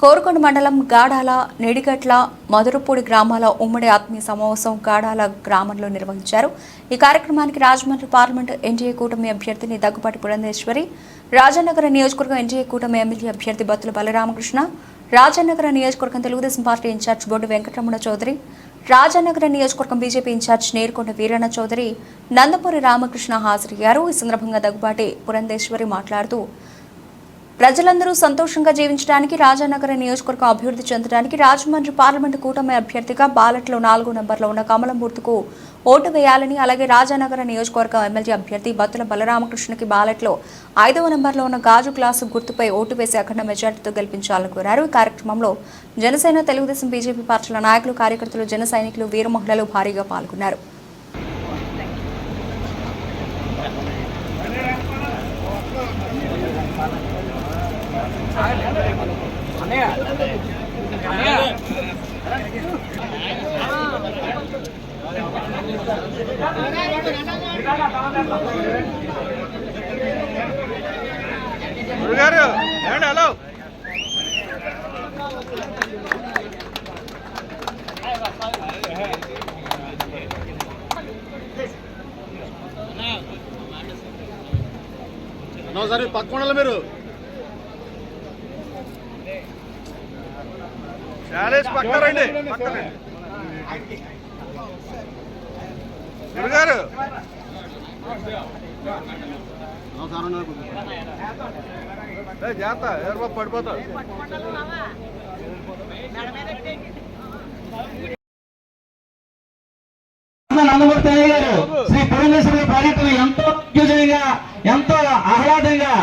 కోరుకొండ మండలం గాడాల, నిడిగట్ల, మధురపూడి గ్రామాల ఉమ్మడి ఆత్మీయ సమావేశం గాడాల గ్రామంలో నిర్వహించారు. ఈ కార్యక్రమానికి రాజమండ్రి పార్లమెంటు ఎన్డీఏ కూటమి అభ్యర్థిని దగ్గుబాటి పురంధేశ్వరి, రాజానగర నియోజకవర్గం ఎన్డీఏ కూటమి ఎమ్మెల్యే అభ్యర్థి బత్తుల బలరామకృష్ణ, రాజానగర నియోజకవర్గం తెలుగుదేశం పార్టీ ఇన్ఛార్జ్ బొడ్డు వెంకటరమణ చౌదరి, రాజానగర నియోజకవర్గం బీజేపీ ఇన్ఛార్జ్ నేర్కొండ వీరన్న చౌదరి, నందమూరి రామకృష్ణ హాజరయ్యారు. ఈ సందర్భంగా దగ్గుబాటి పురంధేశ్వరి మాట్లాడుతూ ప్రజలందరూ సంతోషంగా జీవించడానికి, రాజానగర నియోజకవర్గం అభివృద్ధి చెందడానికి రాజమండ్రి పార్లమెంటు కూటమి అభ్యర్థిగా బ్యాలెట్లో 4వ నంబర్లో ఉన్న కమలం గుర్తుకు ఓటు వేయాలని, అలాగే రాజానగర నియోజకవర్గం ఎమ్మెల్యే అభ్యర్థి బత్తుల బలరామకృష్ణకి బ్యాలెట్లో 5వ నంబర్లో ఉన్న గాజు గ్లాసు గుర్తుపై ఓటు వేసి అఖండ మెజార్టీతో గెలిపించాలని కోరారు. ఈ కార్యక్రమంలో జనసేన, తెలుగుదేశం, బీజేపీ పార్టీల నాయకులు, కార్యకర్తలు, జన సైనికులు, వీర మహిళలు భారీగా పాల్గొన్నారు. హలో సరే పక్కన మీరు పక్కరండి గురుగారు జాగ్రత్త ఎవరు పడిపోతారు. నందమూరి గారు శ్రీ పురంధేశ్వరి పర్యటన ఎంతో అద్భుతంగా, ఎంతో ఆహ్లాదంగా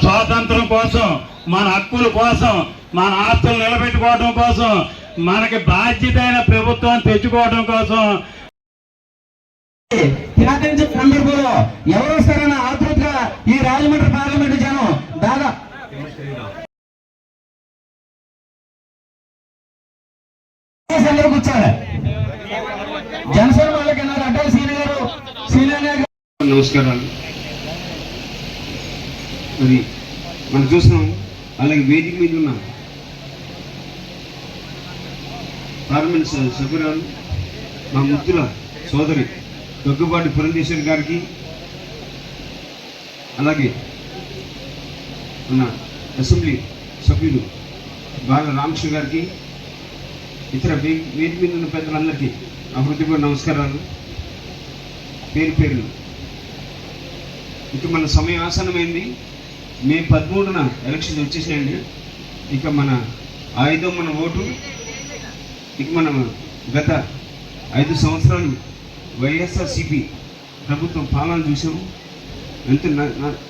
స్వాతంత్రం కోసం, మన హక్కుల కోసం, మన ఆస్తులు నిలబెట్టుకోవడం కోసం, మనకి బాధ్యత అయిన ప్రభుత్వం తెచ్చుకోవడం కోసం తినటించే సందర్భంలో ఎవరు వస్తారన్న ఆతృతగా ఈ రాజమండ్రి పార్లమెంటు జనం దాదాపు కూర్చోండి. జనసేన వాళ్ళకి అడ్డాలి సీని గారు, సీనియర్. నమస్కారాలు. మరి మనం చూస్తున్నాం, అలాగే వేదిక మీద ఉన్న పార్లమెంట్ సభ్యురాలు మా ముద్దుల సోదరి దగ్గుబాటి పురంధేశ్వరి గారికి, అలాగే మన అసెంబ్లీ సభ్యులు బాల రామకృష్ణ గారికి, ఇతర వేదిక మీద ఉన్న పెద్దలందరికీ నా హృదయపూర్వక నమస్కారాలు, పేరు పేరును. ఇక మన సమయం ఆసన్నమైంది. మే 13న ఎలక్షన్ వచ్చేసాయండి. ఇక మన 5వ ఓటు. ఇక మనం గత 5 సంవత్సరాలు వైఎస్ఆర్సీపీ ప్రభుత్వం పాలన చూసాము.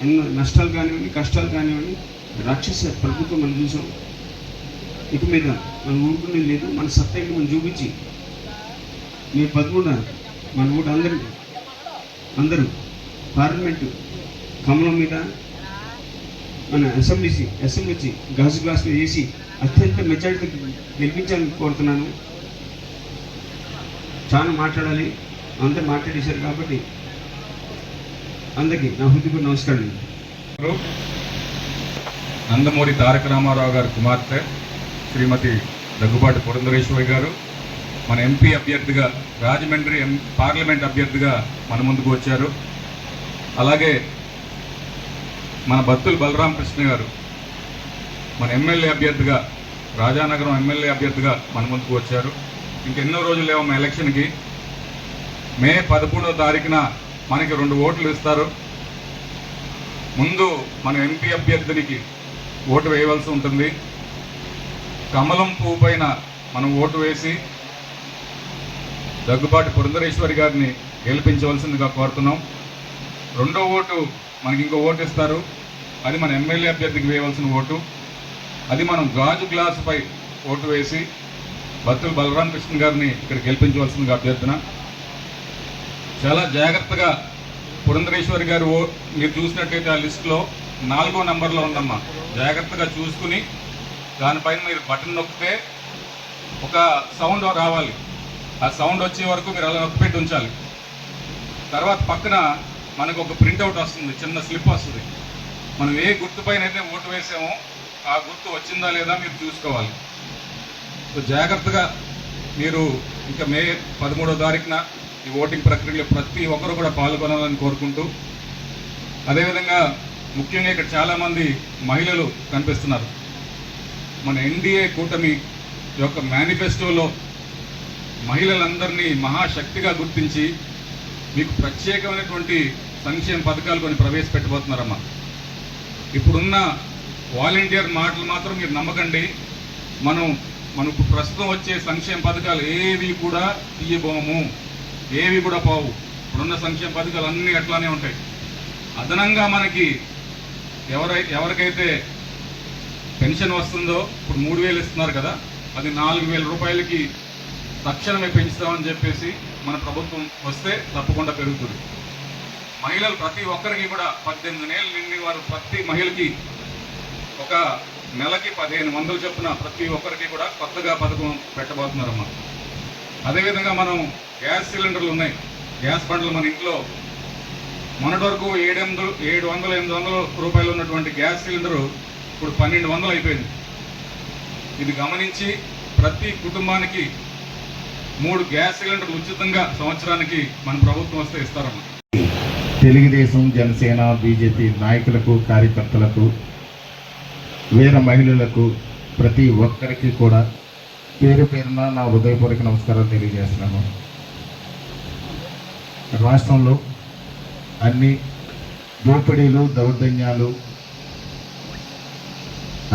ఎన్నో నష్టాలు కానివ్వండి, కష్టాలు కానివ్వండి, రాక్షస ప్రభుత్వం మనం చూసాం. ఇక మీద మనం ఊరుకునే లేదు. మన సత్తాకి మనం చూపించి మే 13న మన ఓటు అందరూ పార్లమెంటు కమలం మీద మన అసెంబ్లీ గాజు గ్లాస్ మీద వేసి అత్యంత మెజారిటీ గెలిపించాలని కోరుతున్నాను. చాలా మాట్లాడాలి, అందరూ మాట్లాడేశారు కాబట్టి అందరికీ నా హృదయపూర్వక నమస్కారం. నందమూరి తారక రామారావు గారి కుమార్తె శ్రీమతి దగ్గుబాటి పురంధేశ్వరి గారు మన ఎంపీ అభ్యర్థిగా, రాజమండ్రి పార్లమెంట్ అభ్యర్థిగా మన ముందుకు వచ్చారు. అలాగే మన బత్తుల బలరామకృష్ణ గారు మన ఎమ్మెల్యే అభ్యర్థిగా, రాజానగరం ఎమ్మెల్యే అభ్యర్థిగా మన ముందుకు వచ్చారు. ఇంకెన్నో రోజులు లేవు మా ఎలక్షన్కి. మే 13వ తారీఖున మనకి 2 ఓట్లు ఇస్తారు. ముందు మన ఎంపీ అభ్యర్థినికి ఓటు వేయవలసి ఉంటుంది. కమలం పువ్వు పైన మనం ఓటు వేసి దగ్గుబాటి పురంధేశ్వరి గారిని గెలిపించవలసిందిగా కోరుతున్నాం. 2వ ఓటు మనకి ఇంకో ఓటు ఇస్తారు. అది మన ఎమ్మెల్యే అభ్యర్థికి వేయవలసిన ఓటు. అది మనం గాజు గ్లాసుపై ఓటు వేసి బత్తుల బలరామకృష్ణ గారిని ఇక్కడ గెలిపించవలసిందిగా అభ్యర్థన. చాలా జాగ్రత్తగా పురంధేశ్వరి గారు మీరు చూసినట్టయితే ఆ లిస్టులో 4వ నంబర్లో ఉందమ్మా. జాగ్రత్తగా చూసుకుని దానిపైన మీరు బటన్ నొక్కితే ఒక సౌండ్ రావాలి. ఆ సౌండ్ వచ్చే వరకు మీరు అలా నొక్కిపెట్టి ఉంచాలి. తర్వాత పక్కన మనకు ఒక ప్రింట్అవుట్ వస్తుంది, చిన్న స్లిప్ వస్తుంది. మనం ఏ గుర్తుపైన అయితే ఓటు వేసామో ఆ గుర్తు వచ్చిందా లేదా మీరు చూసుకోవాలి. సో జాగ్రత్తగా మీరు ఇంకా మే 13వ తారీఖున ఈ ఓటింగ్ ప్రక్రియలో ప్రతి ఒక్కరు కూడా పాల్గొనాలని కోరుకుంటూ, అదేవిధంగా ముఖ్యంగా ఇక్కడ చాలామంది మహిళలు కనిపిస్తున్నారు. మన ఎన్డీఏ కూటమి యొక్క మేనిఫెస్టోలో మహిళలందరినీ మహాశక్తిగా గుర్తించి మీకు ప్రత్యేకమైనటువంటి సంక్షేమ పథకాలు కొన్ని ప్రవేశపెట్టబోతున్నారమ్మా. ఇప్పుడున్న వాలంటీర్ మాటలు మాత్రం మీరు నమ్మకండి. మనకు ప్రస్తుతం వచ్చే సంక్షేమ పథకాలు ఏవి కూడా తీయబోము, ఏవి కూడా పోవు. ఇప్పుడున్న సంక్షేమ పథకాలు అన్నీ అట్లానే ఉంటాయి. అదనంగా మనకి ఎవరికైతే పెన్షన్ వస్తుందో ఇప్పుడు 3,000 ఇస్తున్నారు కదా, అది 4,000 రూపాయలకి తక్షణమే పెంచుతామని చెప్పేసి మన ప్రభుత్వం వస్తే తప్పకుండా పెరుగుతుంది. మహిళలు ప్రతి ఒక్కరికి కూడా 18 ఏళ్ళు నిండిన వారు ప్రతి మహిళకి ఒక నెలకి 1,500 చొప్పున ప్రతి ఒక్కరికి కూడా కొత్తగా పథకం పెట్టబోతున్నారమ్మా. అదేవిధంగా మనం గ్యాస్ సిలిండర్లు ఉన్నాయి, గ్యాస్ బండ్లు మన ఇంట్లో మొన్నటి వరకు 700-800 రూపాయలు ఉన్నటువంటి గ్యాస్ సిలిండరు ఇప్పుడు 1,200 అయిపోయింది. ఇది గమనించి ప్రతి కుటుంబానికి 3 గ్యాస్ సిలిండర్లు ఉచితంగా సంవత్సరానికి మన ప్రభుత్వం వస్తే ఇస్తారమ్మా. తెలుగుదేశం, జనసేన, బీజేపీ నాయకులకు, కార్యకర్తలకు, వీర మహిళలకు, ప్రతి ఒక్కరికి కూడా పేరు పేరున నా హృదయపూర్వక నమస్కారాలు తెలియజేస్తున్నాను. రాష్ట్రంలో అన్ని దోపిడీలు, దౌర్జన్యాలు,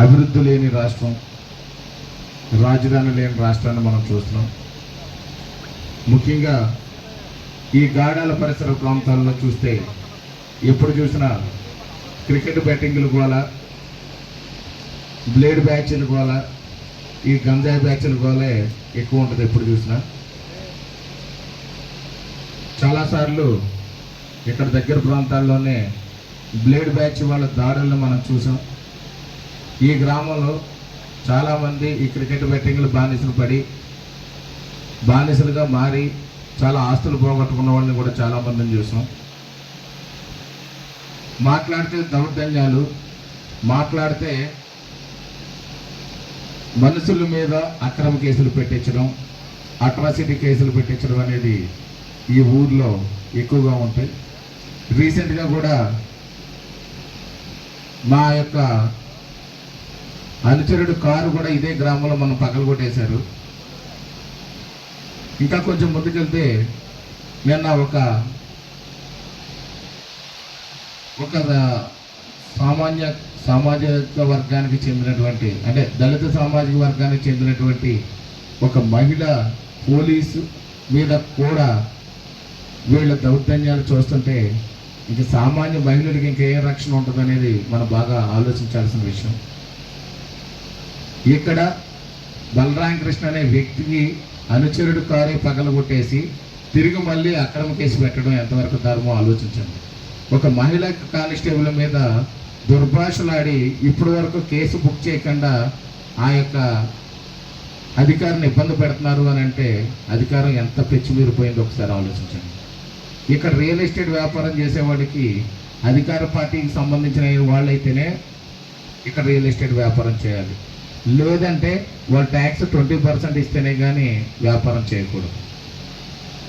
అభివృద్ధి లేని రాష్ట్రం, రాజధాని లేని రాష్ట్రాన్ని మనం చూస్తున్నాం. ముఖ్యంగా ఈ గాడాల పరిసర ప్రాంతాల్లో చూస్తే ఎప్పుడు చూసినా క్రికెట్ బ్యాటింగ్లు గోల, బ్లేడ్ బ్యాచ్లు గోల, ఈ గంజాయి బ్యాచ్లు గోలే ఎక్కువ ఉంటుంది ఎప్పుడు చూసినా. చాలాసార్లు ఇక్కడ దగ్గర ప్రాంతాల్లోనే బ్లేడ్ బ్యాచ్ వాళ్ళ దాడులను మనం చూసాం. ఈ గ్రామంలో చాలామంది ఈ క్రికెట్ బ్యాటింగ్లు బానిసలుగా మారి చాలా ఆస్తులు పోగొట్టుకున్న వాళ్ళని కూడా చాలామందిని చూసాం. మాట్లాడితే దౌర్జన్యాలు, మాట్లాడితే మనుషుల మీద అక్రమ కేసులు పెట్టించడం, అట్రాసిటీ కేసులు పెట్టించడం అనేది ఈ ఊర్లో ఎక్కువగా ఉంటాయి. రీసెంట్గా కూడా మా యొక్క అనుచరుడు కారు కూడా ఇదే గ్రామంలో మనం పగలగొట్టేశారు. ఇంకా కొంచెం ముందుకెళ్తే నిన్న ఒక సామాజిక వర్గానికి చెందినటువంటి, అంటే దళిత సామాజిక వర్గానికి చెందినటువంటి ఒక మహిళ పోలీసు మీద కూడా వీళ్ళ దౌర్జన్యాలు చూస్తుంటే ఇంక సామాన్య మహిళలకు ఇంకేం రక్షణ ఉంటుందనేది మనం బాగా ఆలోచించాల్సిన విషయం. ఇక్కడ బలరాం కృష్ణ అనే వ్యక్తికి అనుచరుడు కారే పగలగొట్టేసి తిరిగి మళ్ళీ అక్రమ కేసు పెట్టడం ఎంతవరకు ధర్మం ఆలోచించండి. ఒక మహిళా కానిస్టేబుల్ మీద దుర్భాషలాడి ఇప్పటి వరకు కేసు బుక్ చేయకుండా ఆ యొక్క అధికారిని ఇబ్బంది పెడుతున్నారు అని అంటే అధికారం ఎంత పెచ్చిమీరిపోయిందో ఒకసారి ఆలోచించండి. ఇక్కడ రియల్ ఎస్టేట్ వ్యాపారం చేసేవాడికి అధికార పార్టీకి సంబంధించిన వాళ్ళైతేనే ఇక్కడ రియల్ ఎస్టేట్ వ్యాపారం చేయాలి, లేదంటే వాళ్ళు ట్యాక్స్ 20% ఇస్తేనే కానీ వ్యాపారం చేయకూడదు.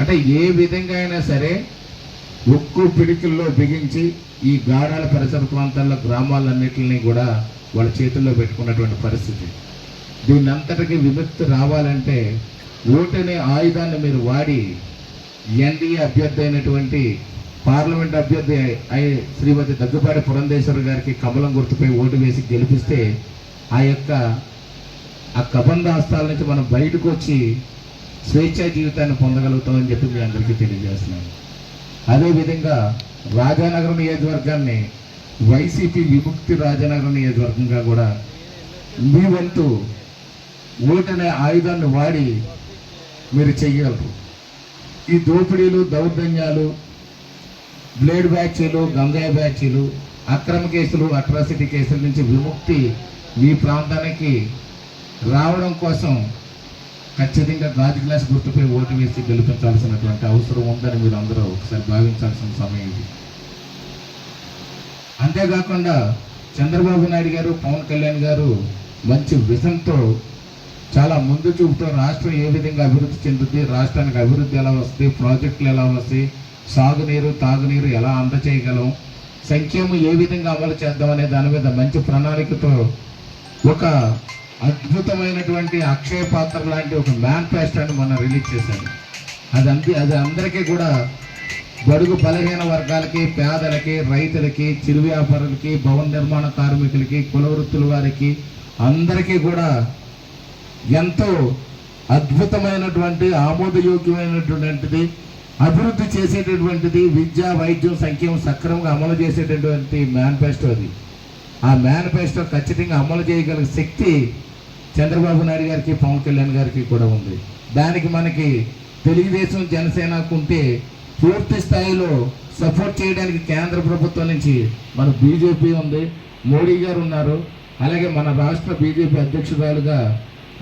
అంటే ఏ విధంగా అయినా సరే ఉక్కు పిడికిల్లో బిగించి ఈ గాడాల పరిసర ప్రాంతాల్లో గ్రామాలన్నింటినీ కూడా వాళ్ళ చేతుల్లో పెట్టుకున్నటువంటి పరిస్థితి. దీన్ని అంతటికీ విముక్తి రావాలంటే ఓటనే ఆయుధాన్ని మీరు వాడి ఎన్డీఏ అభ్యర్థి అయినటువంటి పార్లమెంట్ అభ్యర్థి శ్రీమతి దగ్గుబాటి పురంధేశ్వరి గారికి కమలం గుర్తుపై ఓటు వేసి గెలిపిస్తే ఆ కబంధ హస్తాల నుంచి మనం బయటకు వచ్చి స్వేచ్ఛా జీవితాన్ని పొందగలుగుతామని చెప్పి మీ అందరికీ తెలియజేస్తున్నాను. అదేవిధంగా రాజానగరం నియోజకవర్గాన్ని వైసీపీ విముక్తి రాజానగరం నియోజకవర్గంగా కూడా మీ వంతు ఓటనే ఆయుధాన్ని వాడి మీరు చెయ్యగలరు. ఈ దోపిడీలు, దౌర్జన్యాలు, బ్లేడ్ బ్యాచ్లు, గంజాయి బ్యాచ్లు, అక్రమ కేసులు, అట్రాసిటీ కేసుల నుంచి విముక్తి మీ ప్రాంతానికి రావడం కోసం ఖచ్చితంగా గాజు గ్లాస్ గుర్తుపై ఓటు వేసి గెలిపించాల్సినటువంటి అవసరం ఉందని మీరు అందరూ ఒకసారి భావించాల్సిన సమయం ఇది. అంతేకాకుండా చంద్రబాబు నాయుడు గారు, పవన్ కళ్యాణ్ గారు మంచి విజన్తో చాలా ముందు చూపుతో రాష్ట్రం ఏ విధంగా అభివృద్ధి చెందుతుంది, రాష్ట్రానికి అభివృద్ధి ఎలా వస్తుంది, ప్రాజెక్టులు ఎలా వస్తాయి, సాగునీరు తాగునీరు ఎలా అందచేయగలం, సంక్షేమం ఏ విధంగా అమలు చేద్దామనే దాని మీద మంచి ప్రణాళికతో ఒక అద్భుతమైనటువంటి అక్షయ పాత్ర లాంటి ఒక మేనిఫెస్టోని మనం రిలీజ్ చేశారు. అది అందరికీ కూడా బడుగు బలహీన వర్గాలకి, పేదలకి, రైతులకి, చిరు వ్యాపారులకి, భవన నిర్మాణ కార్మికులకి, కుల వృత్తుల వారికి అందరికీ కూడా ఎంతో అద్భుతమైనటువంటి ఆమోదయోగ్యమైనటువంటిది, అభివృద్ధి చేసేటటువంటిది, విద్య వైద్యం సంక్షేమం సక్రమంగా అమలు చేసేటటువంటి మేనిఫెస్టో అది. ఆ మేనిఫెస్టో ఖచ్చితంగా అమలు చేయగలిగే శక్తి చంద్రబాబు నాయుడు గారికి, పవన్ కళ్యాణ్ గారికి కూడా ఉంది. దానికి మనకి తెలుగుదేశం జనసేనకు ఉంటే పూర్తి స్థాయిలో సపోర్ట్ చేయడానికి కేంద్ర ప్రభుత్వం నుంచి మన బీజేపీ ఉంది, మోడీ గారు ఉన్నారు. అలాగే మన రాష్ట్ర బీజేపీ అధ్యక్షురాలుగా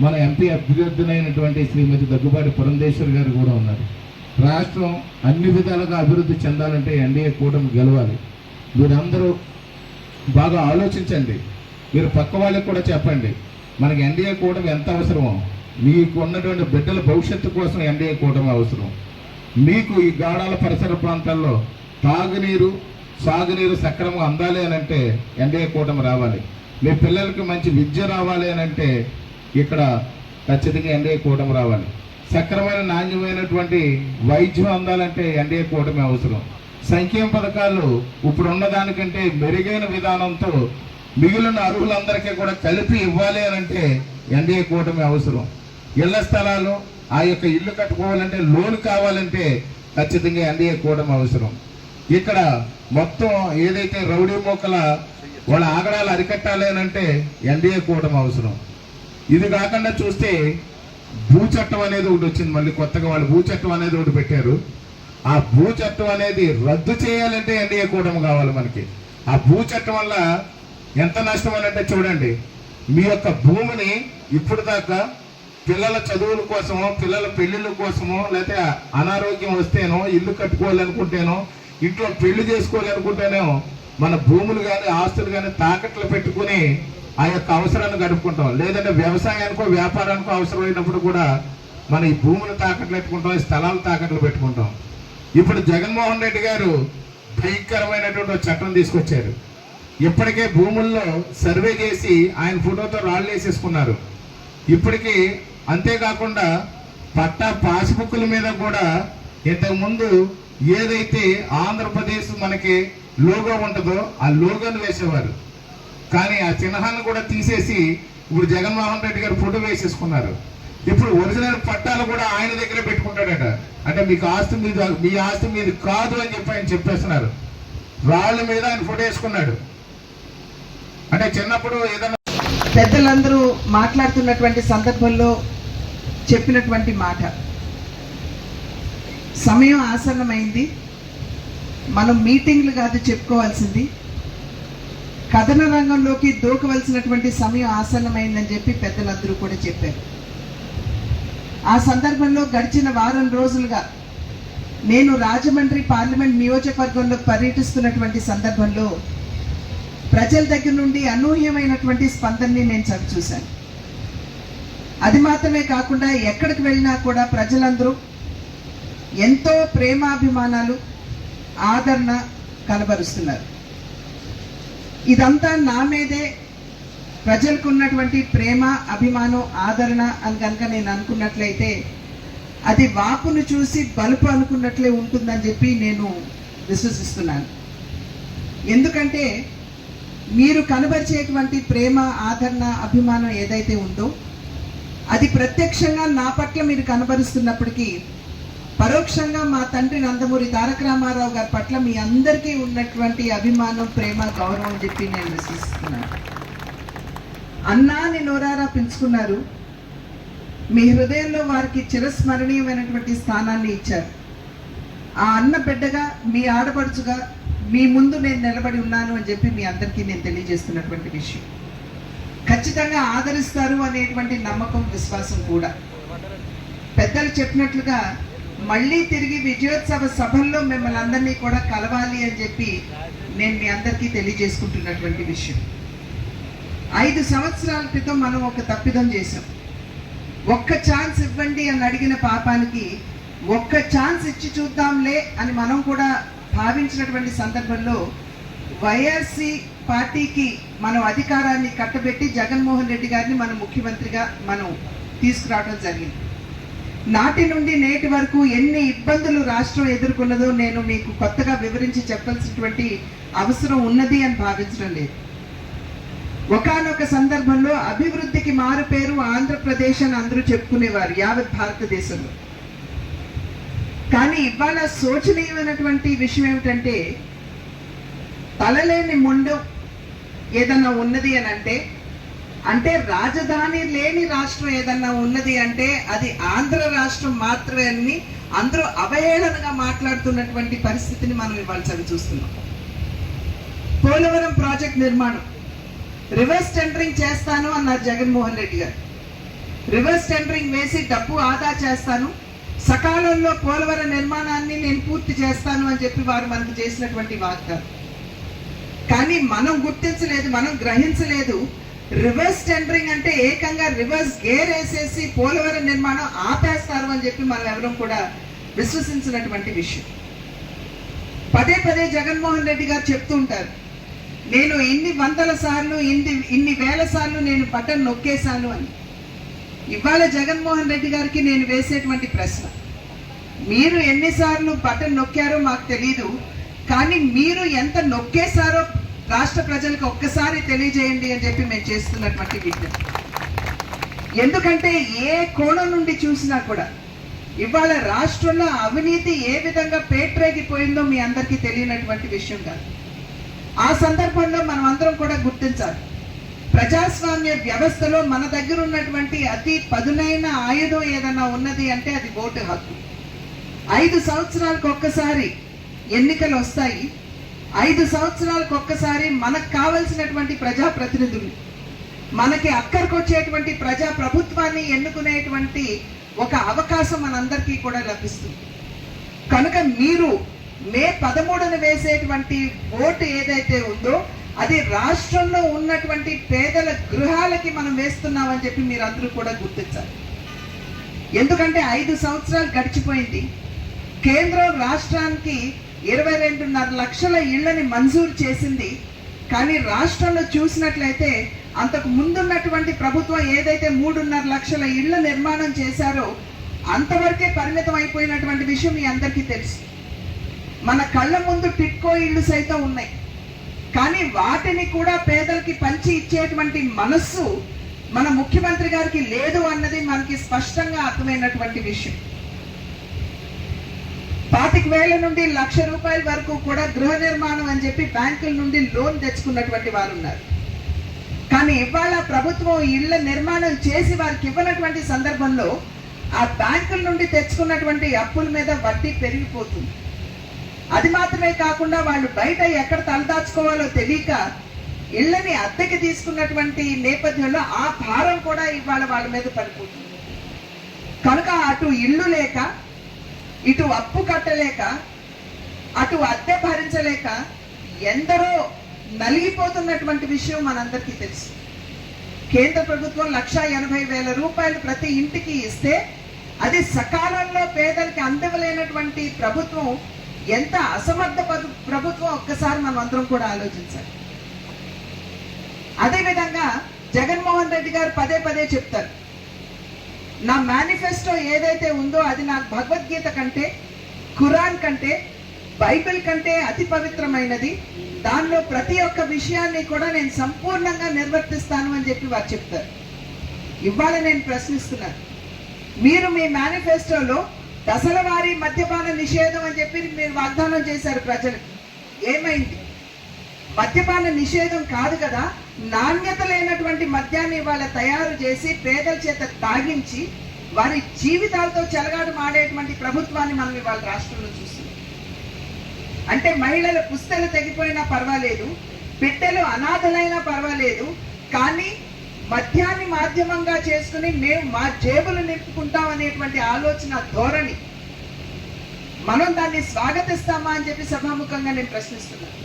మన ఎంపీ అభ్యర్థులైనటువంటి శ్రీమతి దగ్గుబాటి పురంధేశ్వరి గారు కూడా ఉన్నారు. రాష్ట్రం అన్ని విధాలుగా అభివృద్ధి చెందాలంటే ఎన్డీఏ కూటమి గెలవాలి. మీరందరూ బాగా ఆలోచించండి. మీరు పక్క వాళ్ళకి కూడా చెప్పండి, మనకి ఎన్డీఏ కూటమి ఎంత అవసరమో. మీకు ఉన్నటువంటి బిడ్డల భవిష్యత్తు కోసం ఎన్డీఏ కూటమి అవసరం. మీకు ఈ గాడాల పరిసర ప్రాంతాల్లో తాగునీరు సాగునీరు సక్రమంగా అందాలి అని అంటే ఎన్డీఏ కూటమి రావాలి. మీ పిల్లలకి మంచి విద్య రావాలి అని అంటే ఇక్కడ ఖచ్చితంగా ఎన్డీఏ కూటమి రావాలి. సక్రమైన నాణ్యమైనటువంటి వైద్యం అందాలంటే ఎన్డీఏ కూటమి అవసరం. సంక్షేమ పథకాలు ఇప్పుడు ఉన్నదానికంటే మెరుగైన విధానంతో మిగిలిన అర్హులందరికీ కూడా కలిపి ఇవ్వాలి అని అంటే ఎన్డీఏ కూటమి అవసరం. ఇళ్ల స్థలాలు, ఆ యొక్క ఇల్లు కట్టుకోవాలంటే లోన్ కావాలంటే ఖచ్చితంగా ఎన్డీఏ కూటమి అవసరం. ఇక్కడ మొత్తం ఏదైతే రౌడీ మోకల వాళ్ళ ఆగడాలు అరికట్టాలి అని అంటే ఎన్డీఏ కూటమి అవసరం. ఇది కాకుండా చూస్తే భూ చట్టం అనేది ఒకటి వచ్చింది, మళ్ళీ కొత్తగా వాళ్ళు భూ చట్టం అనేది ఒకటి పెట్టారు. ఆ భూ చట్టం అనేది రద్దు చేయాలంటే ఎన్డీఏ కూటమి కావాలి మనకి. ఆ భూ చట్టం వల్ల ఎంత నష్టం అని అంటే చూడండి, మీ యొక్క భూమిని ఇప్పుడు దాకా పిల్లల చదువుల కోసమో, పిల్లల పెళ్లిళ్ళ కోసమో, లేకపోతే అనారోగ్యం వస్తేనో, ఇల్లు కట్టుకోవాలనుకుంటేనో, ఇంట్లో పెళ్లి చేసుకోవాలనుకుంటేనో మన భూములు కానీ ఆస్తులు కానీ తాకట్లు పెట్టుకుని ఆ యొక్క అవసరాన్ని గడుపుకుంటాం. లేదంటే వ్యవసాయానికో వ్యాపారానికో అవసరమైనప్పుడు కూడా మన ఈ భూములు తాకట్లు పెట్టుకుంటాం, ఈ స్థలాలు తాకట్లు పెట్టుకుంటాం. ఇప్పుడు జగన్మోహన్ రెడ్డి గారు భయంకరమైనటువంటి చట్టం తీసుకొచ్చారు. ఇప్పటికే భూముల్లో సర్వే చేసి ఆయన ఫోటోతో రాళ్ళు వేసేసుకున్నారు. ఇప్పటికీ అంతేకాకుండా పట్టా పాస్బుక్ల మీద కూడా ఇంతకుముందు ఏదైతే ఆంధ్రప్రదేశ్ మనకి లోగో ఉంటుందో ఆ లోగోను వేసేవారు. కానీ ఆ చిహ్నాన్ని కూడా తీసేసి ఇప్పుడు జగన్మోహన్ రెడ్డి గారు ఫోటో వేసేసుకున్నారు. ఇప్పుడు ఒరిజినల్ పట్టాలు కూడా ఆయన దగ్గరే పెట్టుకుంటాడట. అంటే మీకు ఆస్తి మీద, మీ ఆస్తి మీద కాదు అని చెప్పి ఆయన చెప్పేస్తున్నారు. రాళ్ళ మీద ఆయన ఫోటో వేసుకున్నాడు. అంటే చిన్నప్పుడు ఏదైనా పెద్దలందరూ మాట్లాడుతున్నటువంటి సందర్భంలో చెప్పినటువంటి మాట, సమయం ఆసన్నమైంది, మనం మీటింగ్లు కాదు చెప్పుకోవాల్సింది, కథన రంగంలోకి దూకవలసినటువంటి సమయం ఆసన్నమైందని చెప్పి పెద్దలందరూ కూడా చెప్పారు. ఆ సందర్భంలో గడిచిన వారం రోజులుగా నేను రాజమండ్రి పార్లమెంట్ నియోజకవర్గంలో పర్యటిస్తున్నటువంటి సందర్భంలో ప్రజల దగ్గర నుండి అనూహ్యమైనటువంటి స్పందనని నేను చూశాను. అది మాత్రమే కాకుండా ఎక్కడికి వెళ్ళినా కూడా ప్రజలందరూ ఎంతో ప్రేమాభిమానాలు, ఆదరణ కనబరుస్తున్నారు. ఇదంతా నా మీదే ప్రజలకు ఉన్నటువంటి ప్రేమ, అభిమానం, ఆదరణ అని కనుక నేను అనుకున్నట్లయితే అది వాపును చూసి బలుపు అనుకున్నట్లే ఉంటుందని చెప్పి నేను విశ్వసిస్తున్నాను. ఎందుకంటే మీరు కనబరిచేటువంటి ప్రేమ, ఆదరణ, అభిమానం ఏదైతే ఉందో అది ప్రత్యక్షంగా నా పట్ల మీరు కనబరుస్తున్నప్పటికీ పరోక్షంగా మా తండ్రి నందమూరి తారక రామారావు గారి పట్ల మీ అందరికీ ఉన్నటువంటి అభిమానం, ప్రేమ, గౌరవం అని చెప్పి నేను విశ్వసిస్తున్నాను. అన్నా అని నోరారా పిలుచుకున్నారు. మీ హృదయంలో వారికి చిరస్మరణీయమైనటువంటి స్థానాన్ని ఇచ్చారు. ఆ అన్న బిడ్డగా, మీ ఆడపడుచుగా మీ ముందు నేను నిలబడి ఉన్నాను అని చెప్పి మీ అందరికీ నేను తెలియజేస్తున్నటువంటి విషయం. ఖచ్చితంగా ఆదరిస్తారు అనేటువంటి నమ్మకం, విశ్వాసం కూడా. పెద్దలు చెప్పినట్లుగా మళ్ళీ తిరిగి విజయోత్సవ సభల్లో మిమ్మల్ని అందరినీ కూడా కలవాలి అని చెప్పి నేను మీ అందరికీ తెలియజేసుకుంటున్నటువంటి విషయం. 5 సంవత్సరాల క్రితం మనం ఒక తప్పిదం చేసాం. ఒక్క ఛాన్స్ ఇవ్వండి అని అడిగిన పాపానికి ఒక్క ఛాన్స్ ఇచ్చి చూద్దాంలే అని మనం కూడా భావించినటువంటి సందర్భంలో వైఎస్ఆర్ పార్టీకి మనం అధికారాన్ని కట్టబెట్టి జగన్మోహన్ రెడ్డి గారిని మనం ముఖ్యమంత్రిగా మనం తీసుకురావడం జరిగింది. నాటి నుండి నేటి వరకు ఎన్ని ఇబ్బందులు రాష్ట్రం ఎదుర్కొన్నదో నేను మీకు కొత్తగా వివరించి చెప్పాల్సినటువంటి అవసరం ఉన్నది అని భావించడం లేదు. ఒకానొక సందర్భంలో అభివృద్ధికి మారు పేరు ఆంధ్రప్రదేశ్ అని అందరూ చెప్పుకునేవారు యావత్ భారతదేశంలో. కానీ ఇవాళ శోచనీయమైనటువంటి విషయం ఏమిటంటే, తలలేని ముందు ఏదన్నా ఉన్నది అని అంటే రాజధాని లేని రాష్ట్రం ఏదన్నా ఉన్నది అంటే అది ఆంధ్ర రాష్ట్రం మాత్రమే అని అందరూ అవహేళనగా మాట్లాడుతున్నటువంటి పరిస్థితిని మనం ఇవాళ చవి చూస్తున్నాం. పోలవరం ప్రాజెక్ట్ నిర్మాణం రివర్స్ టెండరింగ్ చేస్తాను అన్నారు జగన్మోహన్ రెడ్డి గారు. రివర్స్ టెండరింగ్ వేసి డబ్బు ఆదా చేస్తాను, సకాలంలో పోలవరం నిర్మాణాన్ని నేను పూర్తి చేస్తాను అని చెప్పి వారు మనకు చేసినటువంటి వాగ్దానం. కానీ మనం గుర్తించలేదు, మనం గ్రహించలేదు. రివర్స్ టెండరింగ్ అంటే ఏకంగా రివర్స్ గేర్ వేసేసి పోలవరం నిర్మాణం ఆపేస్తారు అని చెప్పి మనం ఎవరూ కూడా విశ్వసించినటువంటి విషయం. పదే పదే జగన్మోహన్ రెడ్డి గారు చెప్తూ ఉంటారు, నేను ఇన్ని వందల సార్లు ఇన్ని వేల సార్లు నేను బటన్ నొక్కేశాను అని. ఇవాళ జగన్మోహన్ రెడ్డి గారికి నేను వేసేటువంటి ప్రశ్న, మీరు ఎన్నిసార్లు బటన్ నొక్కారో మాకు తెలీదు, కానీ మీరు ఎంత నొక్కేశారో రాష్ట్ర ప్రజలకు ఒక్కసారి తెలియజేయండి అని చెప్పి మేము చేస్తున్నటువంటి విజ్ఞప్తి. ఎందుకంటే ఏ కోణం నుండి చూసినా కూడా ఇవాళ రాష్ట్రంలో అవినీతి ఏ విధంగా పేట్రేగిపోయిందో మీ అందరికీ తెలియనటువంటి విషయం కాదు. ఆ సందర్భంలో మనం అందరం కూడా గుర్తించాలి, ప్రజాస్వామ్య వ్యవస్థలో మన దగ్గర ఉన్నటువంటి అతి పదునైన ఆయుధం ఏదన్నా ఉన్నది అంటే అది ఓటు హక్కు. 5 సంవత్సరాలకు ఒక్కసారి ఎన్నికలు వస్తాయి. 5 సంవత్సరాలకు ఒక్కసారి మనకు కావలసినటువంటి ప్రజాప్రతినిధులు, మనకి అక్కడికొచ్చేటువంటి ప్రజా ప్రభుత్వాన్ని ఎన్నుకునేటువంటి ఒక అవకాశం మనందరికీ కూడా లభిస్తుంది. కనుక మీరు మే 13న వేసేటువంటి ఓటు ఏదైతే ఉందో అది రాష్ట్రంలో ఉన్నటువంటి పేదల గృహాలకి మనం వేస్తున్నామని చెప్పి మీరు అందరూ కూడా గుర్తించాలి. ఎందుకంటే 5 సంవత్సరాలు గడిచిపోయింది. కేంద్రం రాష్ట్రానికి 22.5 లక్షల ఇళ్లని మంజూరు చేసింది. కానీ రాష్ట్రంలో చూసినట్లయితే అంతకు ముందున్నటువంటి ప్రభుత్వం ఏదైతే 3.5 లక్షల ఇళ్ల నిర్మాణం చేశారో అంతవరకే పరిమితం అయిపోయినటువంటి విషయం మీ అందరికీ తెలుసు. మన కళ్ళ ముందు టిట్కో ఇళ్ళు సైతం ఉన్నాయి, కానీ వాటిని కూడా పేదలకి పంచి ఇచ్చేటువంటి మనస్సు మన ముఖ్యమంత్రి గారికి లేదు అన్నది మనకి స్పష్టంగా అర్థమైనటువంటి విషయం. 25,000 నుండి 1,00,000 రూపాయల వరకు కూడా గృహ నిర్మాణం అని చెప్పి బ్యాంకుల నుండి లోన్ తెచ్చుకున్నటువంటి వారు ఉన్నారు. కానీ ఇవాళ ప్రభుత్వం ఇళ్ల నిర్మాణం చేసి వారికి ఇవ్వనటువంటి సందర్భంలో ఆ బ్యాంకుల నుండి తెచ్చుకున్నటువంటి అప్పుల మీద వడ్డీ పెరిగిపోతుంది. అది మాత్రమే కాకుండా వాళ్ళు బయట ఎక్కడ తలదాచుకోవాలో తెలియక ఇళ్ళని అద్దెకి తీసుకున్నటువంటి నేపథ్యంలో ఆ భారం కూడా ఇవాళ వాళ్ళ మీద పడిపోతుంది. కనుక అటు ఇల్లు లేక, ఇటు అప్పు కట్టలేక, అటు అద్దె భరించలేక ఎందరో నలిగిపోతున్నటువంటి విషయం మనందరికీ తెలుసు. కేంద్ర ప్రభుత్వం 1,80,000 రూపాయలు ప్రతి ఇంటికి ఇస్తే అది సకాలంలో పేదలకి అందవలేనటువంటి ప్రభుత్వం ఎంత అసమర్థ ప్రభుత్వం ఒక్కసారి మనం అందరం కూడా ఆలోచించాలి. అదేవిధంగా జగన్మోహన్ రెడ్డి గారు పదే పదే చెప్తారు, నా మేనిఫెస్టో ఏదైతే ఉందో అది నాకు భగవద్గీత కంటే, ఖురాన్ కంటే, బైబిల్ కంటే అతి పవిత్రమైనది, దానిలో ప్రతి ఒక్క విషయాన్ని కూడా నేను సంపూర్ణంగా నిర్వర్తిస్తాను అని చెప్పి వారు చెప్తారు. ఇవాళ నేను ప్రశ్నిస్తున్నాను, మీరు మీ మేనిఫెస్టోలో దశల వారీ మద్యపాన నిషేధం అని చెప్పి మీరు వాగ్దానం చేశారు ప్రజలకు. ఏమైంది? మద్యపాన నిషేధం కాదు కదా, నాణ్యత లేనటువంటి మద్యాన్ని వాళ్ళ తయారు చేసి పేదల చేత తాగించి వారి జీవితాలతో చెలగాడు మాడేటువంటి ప్రభుత్వాన్ని మనం ఇవాళ రాష్ట్రంలో చూస్తున్నాం. అంటే మహిళల పుస్తలు తెగిపోయినా పర్వాలేదు, బిడ్డలు అనాథలైనా పర్వాలేదు, కానీ మద్యాన్ని మాధ్యమంగా చేసుకుని మేము మా జేబులు నింపుకుంటాం అనేటువంటి ఆలోచన ధోరణి, మనం దాన్ని స్వాగతిస్తామా అని చెప్పి సభాముఖంగా నేను ప్రశ్నిస్తున్నాను.